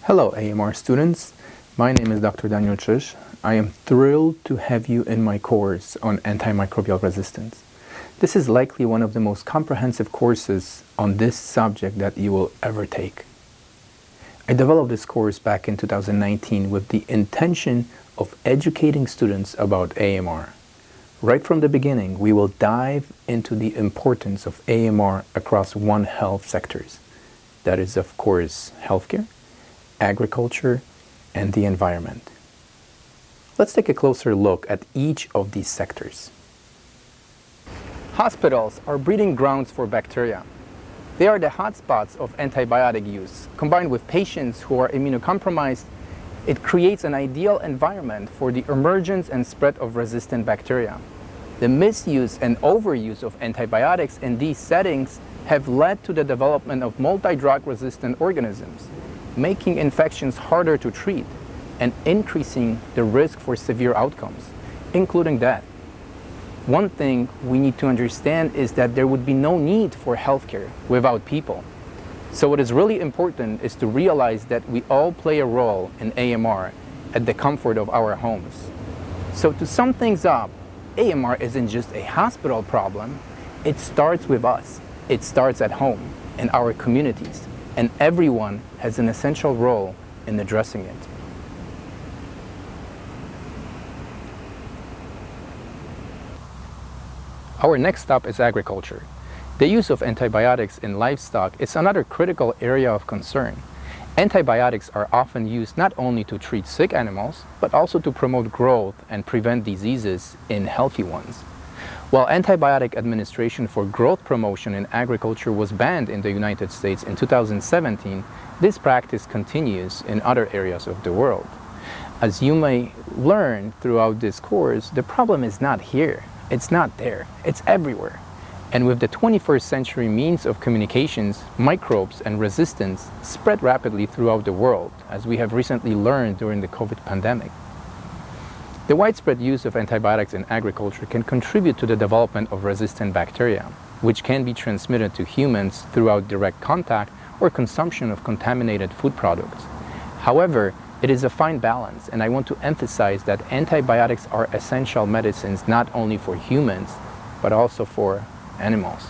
Hello AMR students, my name is Dr. Daniel Czysz. I am thrilled to have you in my course on antimicrobial resistance. This is likely one of the most comprehensive courses on this subject that you will ever take. I developed this course back in 2019 with the intention of educating students about AMR. Right from the beginning, we will dive into the importance of AMR across One Health sectors. That is, of course, healthcare, agriculture, and the environment. Let's take a closer look at each of these sectors. Hospitals are breeding grounds for bacteria. They are the hotspots of antibiotic use. Combined with patients who are immunocompromised, it creates an ideal environment for the emergence and spread of resistant bacteria. The misuse and overuse of antibiotics in these settings have led to the development of multi-drug resistant organisms, making infections harder to treat and increasing the risk for severe outcomes, including death. One thing we need to understand is that there would be no need for healthcare without people. So what is really important is to realize that we all play a role in AMR at the comfort of our homes. So to sum things up, AMR isn't just a hospital problem, it starts with us. It starts at home, in our communities, and everyone has an essential role in addressing it. Our next stop is agriculture. The use of antibiotics in livestock is another critical area of concern. Antibiotics are often used not only to treat sick animals, but also to promote growth and prevent diseases in healthy ones. While antibiotic administration for growth promotion in agriculture was banned in the United States in 2017, this practice continues in other areas of the world. As you may learn throughout this course, the problem is not here, it's not there, it's everywhere. And with the 21st century means of communications, microbes and resistance spread rapidly throughout the world, as we have recently learned during the COVID pandemic. The widespread use of antibiotics in agriculture can contribute to the development of resistant bacteria, which can be transmitted to humans throughout direct contact or consumption of contaminated food products. However, it is a fine balance, and I want to emphasize that antibiotics are essential medicines not only for humans, but also for animals.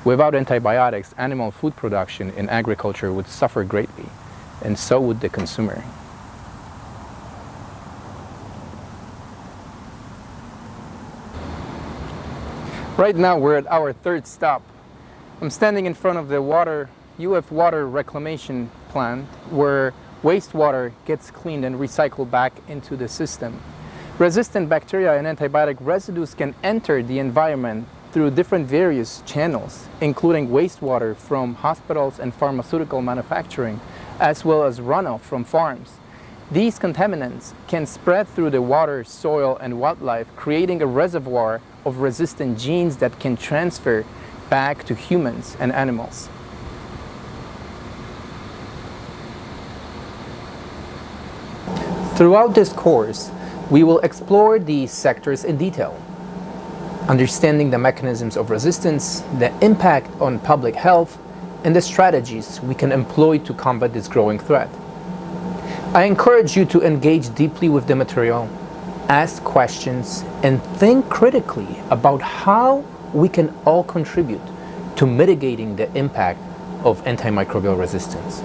Without antibiotics, animal food production in agriculture would suffer greatly, and so would the consumer. Right now we're at our third stop. I'm standing in front of the UF water reclamation plant where wastewater gets cleaned and recycled back into the system. Resistant bacteria and antibiotic residues can enter the environment through different various channels, including wastewater from hospitals and pharmaceutical manufacturing, as well as runoff from farms. These contaminants can spread through the water, soil, and wildlife, creating a reservoir of resistant genes that can transfer back to humans and animals. Throughout this course, we will explore these sectors in detail, understanding the mechanisms of resistance, the impact on public health, and the strategies we can employ to combat this growing threat. I encourage you to engage deeply with the material, ask questions, and think critically about how we can all contribute to mitigating the impact of antimicrobial resistance.